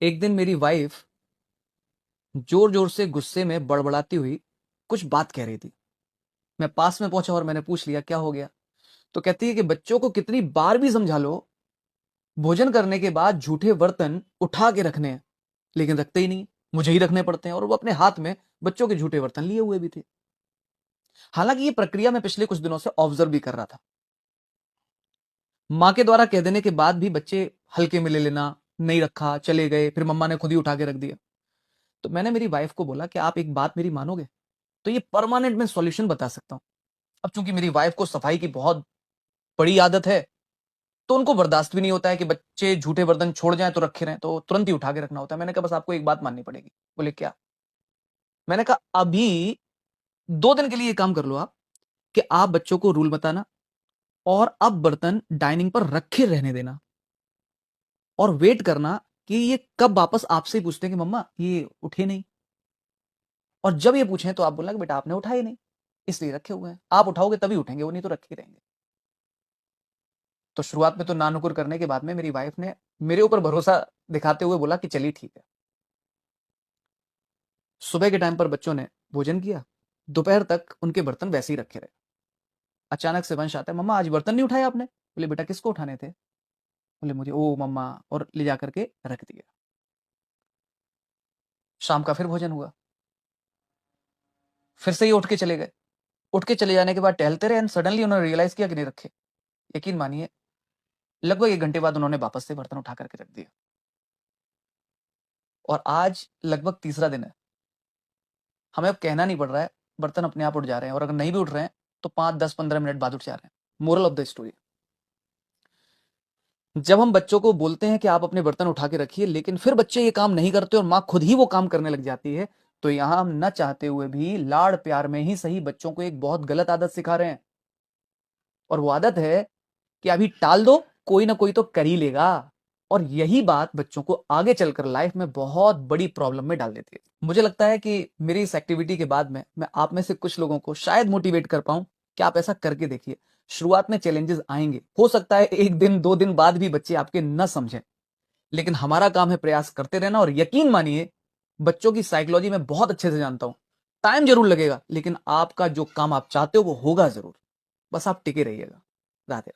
एक दिन मेरी वाइफ जोर जोर से गुस्से में बड़बड़ाती हुई कुछ बात कह रही थी। मैं पास में पहुंचा और मैंने पूछ लिया क्या हो गया। तो कहती है कि बच्चों को कितनी बार भी समझा लो, भोजन करने के बाद झूठे बर्तन उठा के रखने हैं, लेकिन रखते ही नहीं। मुझे ही रखने पड़ते हैं। और वो अपने हाथ में बच्चों के झूठे बर्तन लिए हुए भी थे। हालांकि ये प्रक्रिया मैं पिछले कुछ दिनों से ऑब्जर्व भी कर रहा था। माँ के द्वारा कह देने के बाद भी बच्चे हल्के में ले लेना, नहीं रखा, चले गए, फिर मम्मा ने खुद ही उठा के रख दिया। तो मैंने मेरी वाइफ को बोला कि आप एक बात मेरी मानोगे, तो ये परमानेंट मैं सॉल्यूशन बता सकता हूं। अब चूंकि मेरी वाइफ को सफाई की बहुत बड़ी आदत है, तो उनको बर्दाश्त भी नहीं होता है कि बच्चे झूठे बर्तन छोड़ जाएं तो रखे रहें, तो तुरंत ही उठा के रखना होता है। मैंने कहा बस आपको एक बात माननी पड़ेगी। बोले क्या? मैंने कहा अभी 2 दिन के लिए ये काम कर लो आप, कि आप बच्चों को रूल बताना और अब बर्तन डाइनिंग पर रखे रहने देना और वेट करना कि ये कब वापस आपसे पूछते हैं कि मम्मा ये उठे नहीं। और जब ये पूछें तो आप बोलना कि बेटा आपने उठाए नहीं, इसलिए रखे हुए हैं। आप उठाओगे तभी उठेंगे, वो नहीं तो रखे ही रहेंगे। तो शुरुआत में तो नानुकुर करने के बाद में मेरी वाइफ ने मेरे ऊपर भरोसा दिखाते हुए बोला कि चलिए ठीक है। सुबह के टाइम पर बच्चों ने भोजन किया, दोपहर तक उनके बर्तन वैसे ही रखे रहे। अचानक से वंश आता है, मम्मा आज बर्तन नहीं उठाए आपने? बोले बेटा किसको उठाने थे? बोले मुझे। ओ मम्मा, और ले जा करके रख दिया। शाम का फिर भोजन हुआ, फिर से ही उठ के चले गए। उठ के चले जाने के बाद टहलते रहे एंड सडनली उन्होंने रियलाइज किया कि नहीं रखे। यकीन मानिए, लगभग 1 घंटे बाद उन्होंने वापस से बर्तन उठा करके रख दिया। और आज लगभग तीसरा दिन है। हमें अब कहना नहीं पड़ रहा है, बर्तन अपने आप उठ जा रहे हैं। और अगर नहीं भी उठ रहे हैं तो 5, 10, 15 मिनट बाद उठ जा रहे हैं। मोरल ऑफ द स्टोरी, जब हम बच्चों को बोलते हैं कि आप अपने बर्तन उठा के रखिए, लेकिन फिर बच्चे ये काम नहीं करते और माँ खुद ही वो काम करने लग जाती है, तो यहां हम न चाहते हुए भी लाड़ प्यार में ही सही बच्चों को एक बहुत गलत आदत सिखा रहे हैं। और वो आदत है कि अभी टाल दो, कोई ना कोई तो कर ही लेगा। और यही बात बच्चों को आगे चलकर लाइफ में बहुत बड़ी प्रॉब्लम में डाल देती है। मुझे लगता है कि मेरी इस एक्टिविटी के बाद में मैं आप में से कुछ लोगों को शायद मोटिवेट कर पाऊं कि आप ऐसा करके देखिए। शुरुआत में चैलेंजेस आएंगे, हो सकता है 1 दिन 2 दिन बाद भी बच्चे आपके न समझें, लेकिन हमारा काम है प्रयास करते रहना। और यकीन मानिए, बच्चों की साइकोलॉजी में बहुत अच्छे से जानता हूं। टाइम जरूर लगेगा, लेकिन आपका जो काम आप चाहते हो वो होगा जरूर। बस आप टिके रहिएगा। राधे राधे।